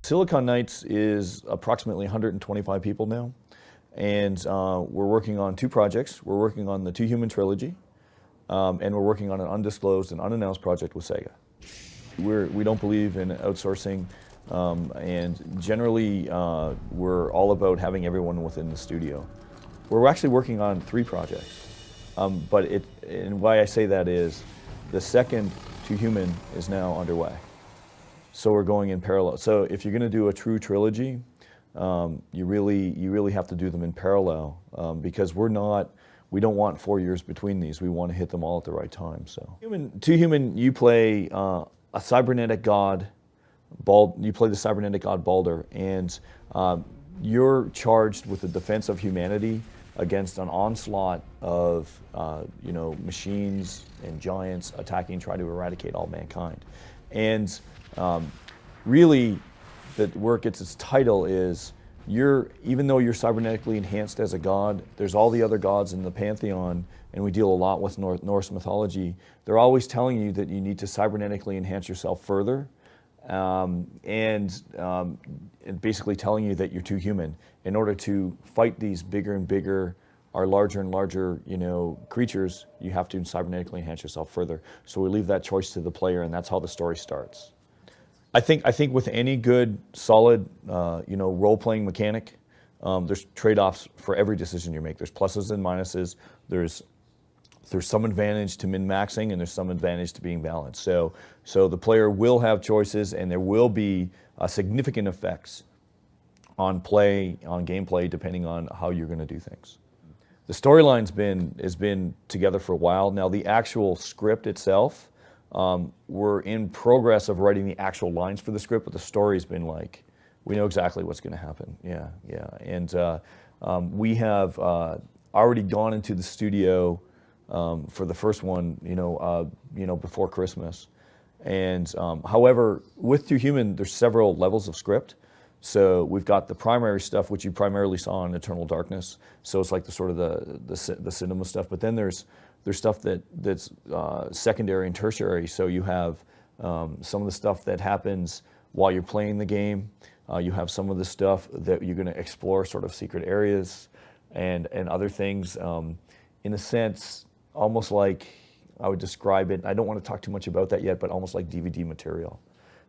Silicon Knights is approximately 125 people now, and we're working on 2 projects. We're working on the 2 Human Trilogy, and we're working on an undisclosed and unannounced project with Sega. We don't believe in outsourcing, and generally we're all about having everyone within the studio. We're actually working on 3 projects, and why I say that is the second 2 Human is now underway. So we're going in parallel. So if you're going to do a true trilogy, you really have to do them in parallel, because we don't want 4 years between these. We want to hit them all at the right time. So 2 Human, you play a cybernetic god, you play the cybernetic god Balder, and you're charged with the defense of humanity against an onslaught of machines and giants attacking, trying to eradicate all mankind. And really, where it gets its title is, even though you're cybernetically enhanced as a god, there's all the other gods in the pantheon, and we deal a lot with Norse mythology. They're always telling you that you need to cybernetically enhance yourself further, and basically telling you that you're too human in order to fight these bigger and bigger, or larger and larger, creatures. You have to cybernetically enhance yourself further. So we leave that choice to the player, and that's how the story starts. I think with any good, solid, role-playing mechanic, there's trade-offs for every decision you make. There's pluses and minuses. There's some advantage to min-maxing, and there's some advantage to being balanced. So the player will have choices, and there will be significant effects on gameplay, depending on how you're going to do things. The storyline's been together for a while now. The actual script itself, we're in progress of writing the actual lines for the script, but the story's been like, we know exactly what's going to happen. Yeah. And we have already gone into the studio for the first one, before Christmas. And however, with 2 Human, there's several levels of script. So we've got the primary stuff, which you primarily saw in Eternal Darkness. So it's like the sort of the cinema stuff. But then there's stuff that's secondary and tertiary. So you have some of the stuff that happens while you're playing the game. You have some of the stuff that you're going to explore, sort of secret areas and other things. In a sense, almost like I would describe it. I don't want to talk too much about that yet, but almost like DVD material.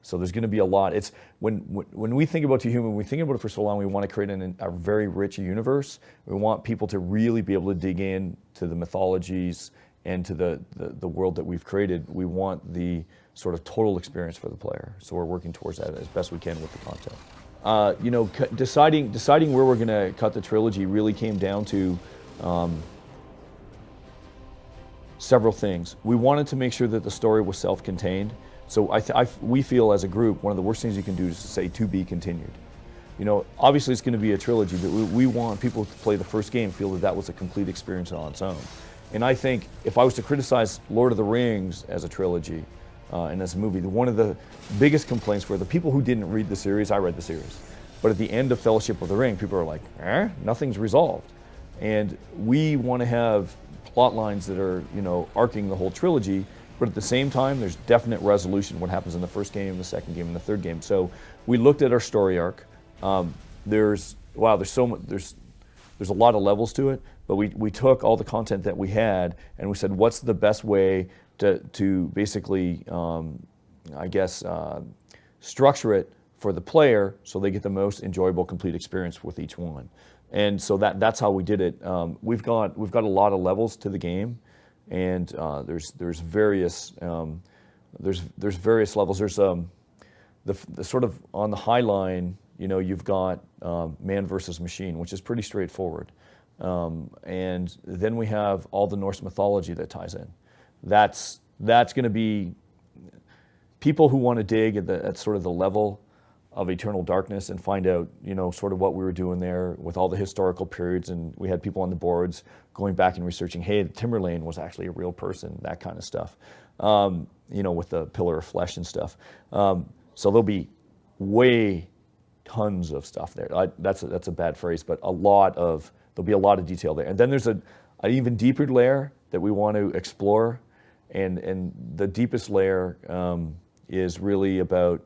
So there's going to be a lot. It's when we think about 2 Human, we think about it for so long. We want to create a very rich universe. We want people to really be able to dig in to the mythologies and to the world that we've created. We want the sort of total experience for the player. So we're working towards that as best we can with the content. Deciding where we're going to cut the trilogy really came down to several things. We wanted to make sure that the story was self-contained. So we feel as a group, one of the worst things you can do is to say to be continued. Obviously it's going to be a trilogy, but we want people to play the first game, feel that was a complete experience on its own. And I think if I was to criticize Lord of the Rings as a trilogy and as a movie, one of the biggest complaints were the people who didn't read the series. I read the series. But at the end of Fellowship of the Ring, people are like, nothing's resolved. And we want to have plot lines that are, arcing the whole trilogy. But at the same time, there's definite resolution what happens in the first game, the second game, and the third game. So we looked at our story arc. There's so much. There's a lot of levels to it. But we took all the content that we had and we said, what's the best way to basically, structure it for the player so they get the most enjoyable, complete experience with each one. And so that's how we did it. We've got a lot of levels to the game. And there's various levels. There's the sort of on the high line, you've got man versus machine, which is pretty straightforward. And then we have all the Norse mythology that ties in. That's going to be people who want to dig at sort of the level of Eternal Darkness and find out, sort of what we were doing there with all the historical periods. And we had people on the boards going back and researching, hey, Timberlane was actually a real person, that kind of stuff, with the pillar of flesh and stuff. So there'll be tons of stuff there. That's a bad phrase, but there'll be a lot of detail there. And then there's an even deeper layer that we want to explore. And the deepest layer is really about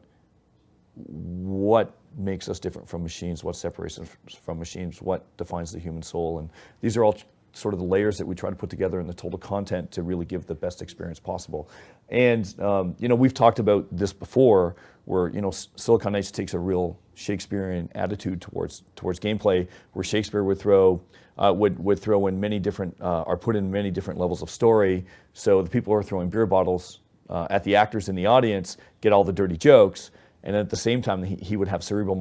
what makes us different from machines, what separates us from machines, what defines the human soul. And these are all sort of the layers that we try to put together in the total content to really give the best experience possible. And we've talked about this before, where Silicon Knights takes a real Shakespearean attitude towards gameplay, where Shakespeare would throw in many different or put in many different levels of story. So the people who are throwing beer bottles at the actors in the audience get all the dirty jokes. And at the same time, he would have cerebral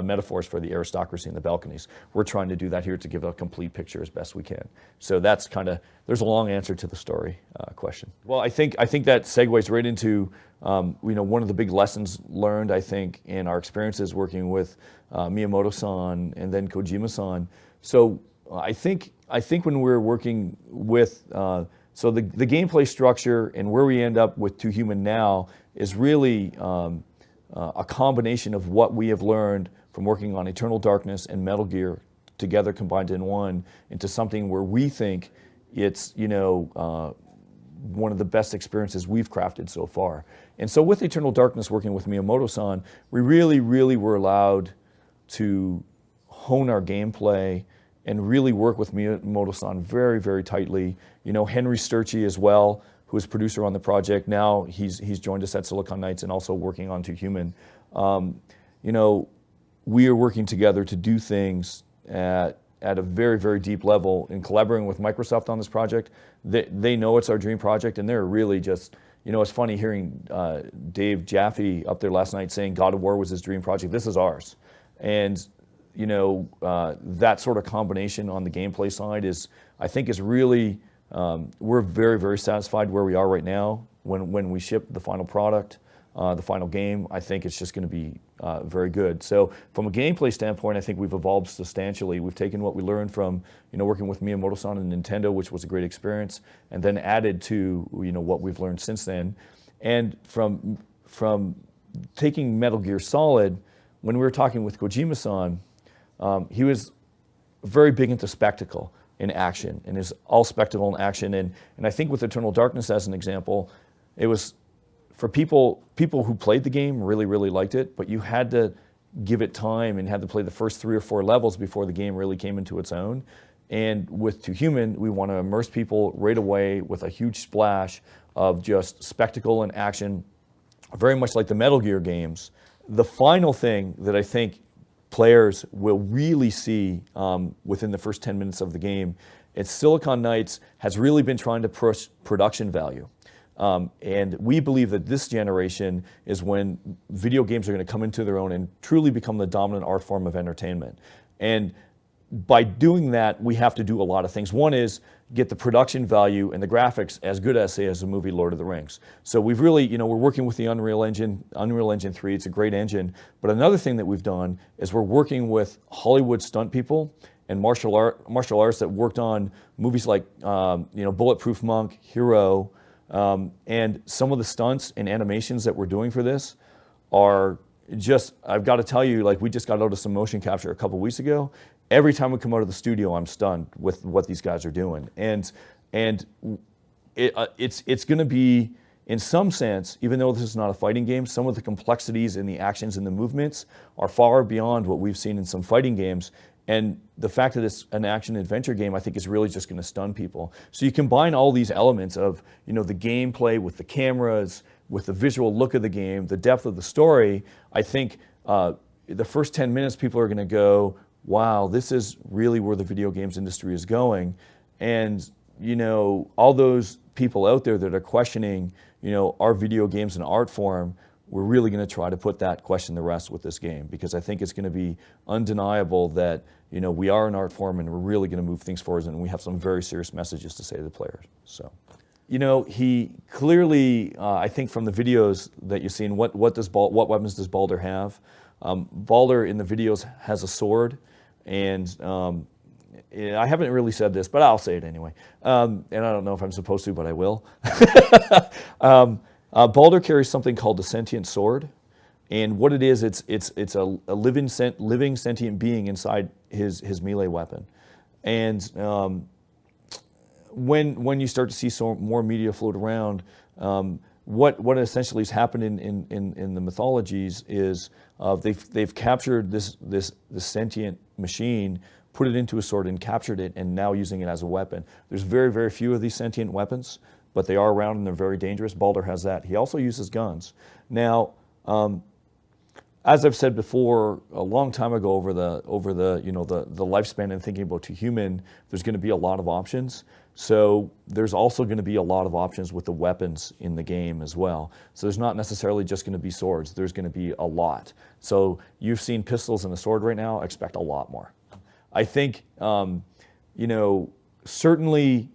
metaphors for the aristocracy in the balconies. We're trying to do that here to give a complete picture as best we can. So that's there's a long answer to the story question. Well, I think that segues right into one of the big lessons learned, I think, in our experiences working with Miyamoto-san and then Kojima-san. So I think when we're working with so the gameplay structure and where we end up with Too Human now is really a combination of what we have learned from working on Eternal Darkness and Metal Gear together combined in one into something where we think it's one of the best experiences we've crafted so far. And so with Eternal Darkness, working with Miyamoto-san, we really, really were allowed to hone our gameplay and really work with Miyamoto-san very, very tightly. Henry Sturchy as well, who is producer on the project. Now he's joined us at Silicon Knights and also working on Too Human. We are working together to do things at a very, very deep level in collaborating with Microsoft on this project. They know it's our dream project, and they're really just, it's funny hearing Dave Jaffe up there last night saying God of War was his dream project. This is ours. And that sort of combination on the gameplay side is really, we're very, very satisfied where we are right now. When we ship the final product, the final game, I think it's just going to be very good. So from a gameplay standpoint, I think we've evolved substantially. We've taken what we learned from working with Miyamoto-san and Nintendo, which was a great experience, and then added to what we've learned since then. And from taking Metal Gear Solid, when we were talking with Kojima-san, he was very big into spectacle in action, and is all spectacle and action. And I think with Eternal Darkness as an example, it was for people who played the game really, really liked it, but you had to give it time and had to play the first 3 or 4 levels before the game really came into its own. And with Too Human, we want to immerse people right away with a huge splash of just spectacle and action, very much like the Metal Gear games. The final thing that I think players will really see within the first 10 minutes of the game, is Silicon Knights has really been trying to push production value. And we believe that this generation is when video games are going to come into their own and truly become the dominant art form of entertainment. And by doing that, we have to do a lot of things. One is get the production value and the graphics as good as, say, as the movie Lord of the Rings. So we've really, we're working with the Unreal Engine 3. It's a great engine. But another thing that we've done is we're working with Hollywood stunt people and martial arts that worked on movies like, Bulletproof Monk, Hero, and some of the stunts and animations that we're doing for this are just, I've got to tell you, like, we just got out of some motion capture a couple weeks ago. Every time we come out of the studio, I'm stunned with what these guys are doing. And it's going to be, in some sense, even though this is not a fighting game, some of the complexities in the actions and the movements are far beyond what we've seen in some fighting games. And the fact that it's an action-adventure game, I think, is really just going to stun people. So you combine all these elements of, the gameplay with the cameras, with the visual look of the game, the depth of the story. I think the first 10 minutes, people are going to go, wow, this is really where the video games industry is going. And, all those people out there that are questioning, are video games an art form? We're really going to try to put that question to rest with this game, because I think it's going to be undeniable that we are an art form and we're really going to move things forward, and we have some very serious messages to say to the players. So, he clearly, I think from the videos that you've seen, what weapons does Baldur have? Baldur in the videos has a sword, and I haven't really said this, but I'll say it anyway. And I don't know if I'm supposed to, but I will. Baldur carries something called the sentient sword, and what it is, it's a living sentient being inside his melee weapon. And when you start to see more media float around, what essentially has happened in the mythologies is they've captured this sentient machine, put it into a sword and captured it, and now using it as a weapon. There's very, very few of these sentient weapons, but they are around and they're very dangerous. Baldur has that. He also uses guns. Now, as I've said before, a long time ago, over the lifespan and thinking about to human, there's going to be a lot of options. So there's also going to be a lot of options with the weapons in the game as well. So there's not necessarily just going to be swords. There's going to be a lot. So you've seen pistols and a sword right now. Expect a lot more. I think, certainly,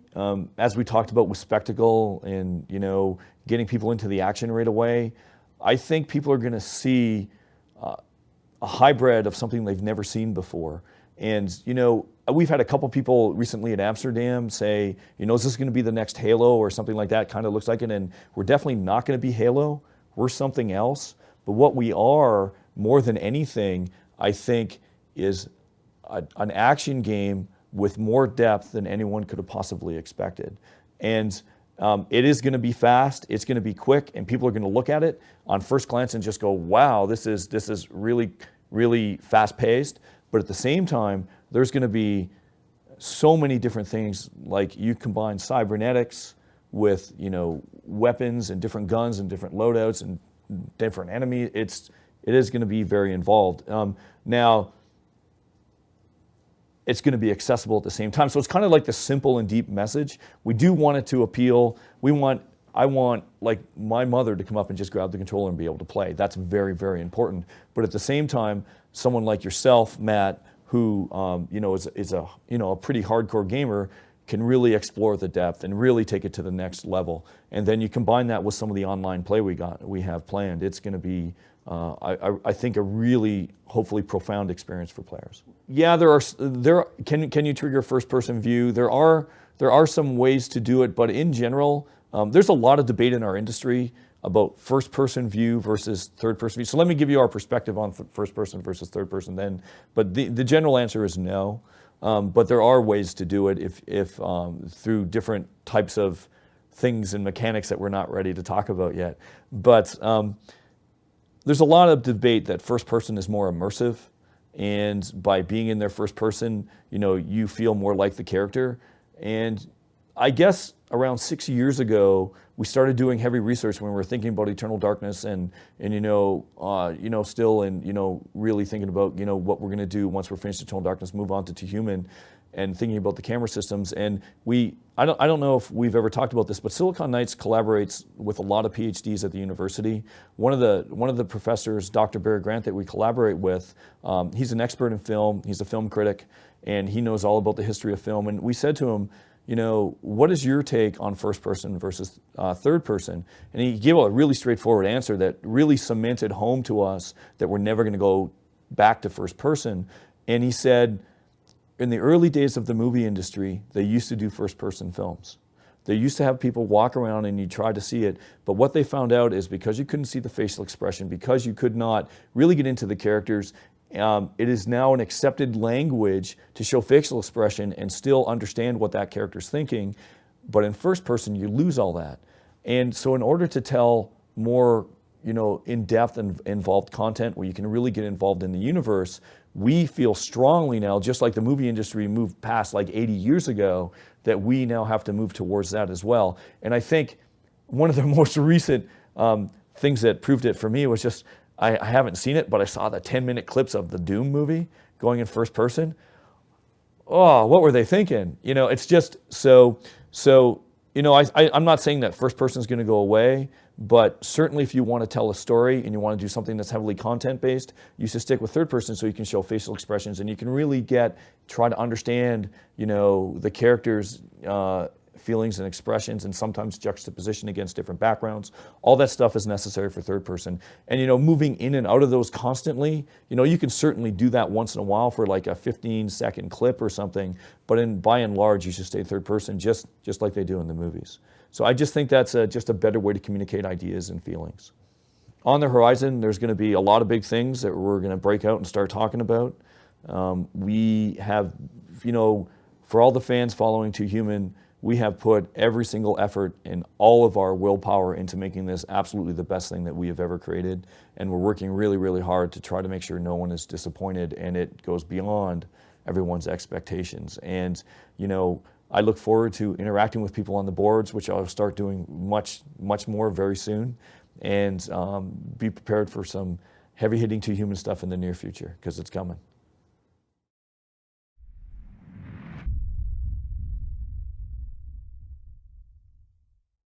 as we talked about with spectacle and, getting people into the action right away, I think people are going to see a hybrid of something they've never seen before. And, we've had a couple people recently at Amsterdam say, is this going to be the next Halo or something like that? Kind of looks like it. And we're definitely not going to be Halo. We're something else. But what we are, more than anything, I think, is an action game with more depth than anyone could have possibly expected. And it is going to be fast, it's going to be quick, and people are going to look at it on first glance and just go, wow, this is really, really fast-paced. But at the same time, there's going to be so many different things, like you combine cybernetics with, weapons and different guns and different loadouts and different enemies. It is going to be very involved. Now, it's going to be accessible at the same time. So it's kind of like the simple and deep message. We do want it to appeal. I want like my mother to come up and just grab the controller and be able to play. That's very, very important. But at the same time, someone like yourself, Matt, who is a pretty hardcore gamer, can really explore the depth and really take it to the next level. And then you combine that with some of the online play we have planned. It's going to be, I think, a really, hopefully, profound experience for players. Yeah, can you trigger first-person view? There are some ways to do it, but in general, there's a lot of debate in our industry about first-person view versus third-person view. So let me give you our perspective on first-person versus third-person then. But the general answer is no. But there are ways to do it if through different types of things and mechanics that we're not ready to talk about yet. But there's a lot of debate that first person is more immersive, and by being in their first person, you feel more like the character. And I guess around 6 years ago, we started doing heavy research when we were thinking about Eternal Darkness and still really thinking about what we're going to do once we're finished Eternal Darkness, move on to Human, and thinking about the camera systems. And I don't know if we've ever talked about this, but Silicon Knights collaborates with a lot of PhDs at the university. One of the professors, Dr. Barry Grant, that we collaborate with, he's an expert in film. He's a film critic, and he knows all about the history of film. And we said to him, what is your take on first person versus third person? And he gave a really straightforward answer that really cemented home to us that we're never going to go back to first person. And he said, in the early days of the movie industry, they used to do first person films. They used to have people walk around and you try to see it, but what they found out is because you couldn't see the facial expression, because you could not really get into the characters, it is now an accepted language to show facial expression and still understand what that character's thinking. But in first person, you lose all that. And so in order to tell more, in-depth and involved content where you can really get involved in the universe, we feel strongly now, just like the movie industry moved past like 80 years ago, that we now have to move towards that as well. And I think one of the most recent things that proved it for me was just, I haven't seen it, but I saw the 10-minute clips of the Doom movie going in first person. Oh, what were they thinking? It's just so I'm not saying that first person is going to go away, but certainly if you want to tell a story and you want to do something that's heavily content-based, you should stick with third person so you can show facial expressions and you can really try to understand, the characters' feelings and expressions, and sometimes juxtaposition against different backgrounds. All that stuff is necessary for third person. And moving in and out of those constantly, you can certainly do that once in a while for like a 15-second clip or something, but by and large, you should stay third person just like they do in the movies. So I just think that's just a better way to communicate ideas and feelings. On the horizon, there's going to be a lot of big things that we're going to break out and start talking about. We have, for all the fans following To Human, we have put every single effort and all of our willpower into making this absolutely the best thing that we have ever created. And we're working really, really hard to try to make sure no one is disappointed and it goes beyond everyone's expectations. And, you know, I look forward to interacting with people on the boards, which I'll start doing much more very soon. And be prepared for some heavy-hitting Too Human stuff in the near future, because it's coming.